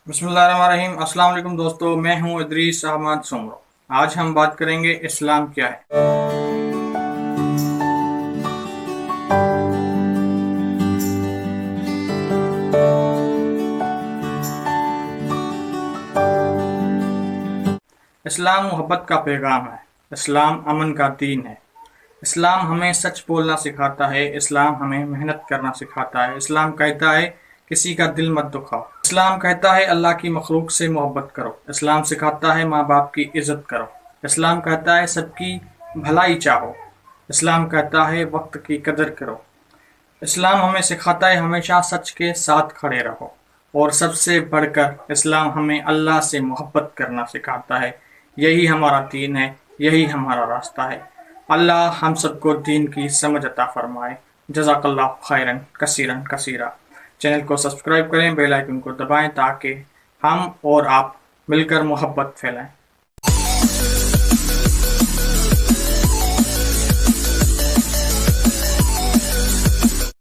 बिस्मिल्लाहिर्रहमानिर्रहीम। अस्सलाम वालेकुम दोस्तों, मैं हूं इदरीस अहमद सुमरो। आज हम बात करेंगे इस्लाम क्या है। इस्लाम मोहब्बत का पैगाम है। इस्लाम अमन का दीन है। इस्लाम हमें सच बोलना सिखाता है। इस्लाम हमें मेहनत करना सिखाता है। इस्लाम कहता है किसी का दिल मत दुखाओ। इस्लाम कहता है अल्लाह की मखलूक से मोहब्बत करो। इस्लाम सिखाता है माँ बाप की इज्जत करो। इस्लाम कहता है सबकी भलाई चाहो। इस्लाम कहता है वक्त की कदर करो। इस्लाम हमें सिखाता है हमेशा सच के साथ खड़े रहो। और सबसे बढ़कर इस्लाम हमें अल्लाह से मोहब्बत करना सिखाता है। यही हमारा दीन है, यही हमारा रास्ता है। अल्लाह हम सबको दीन की समझ अता फरमाए। जज़ाकल्लाह खैरन कसीरन कसीरा। चैनल को सब्सक्राइब करें, बेल आइकन को दबाएं ताकि हम और आप मिलकर मोहब्बत फैलाएं।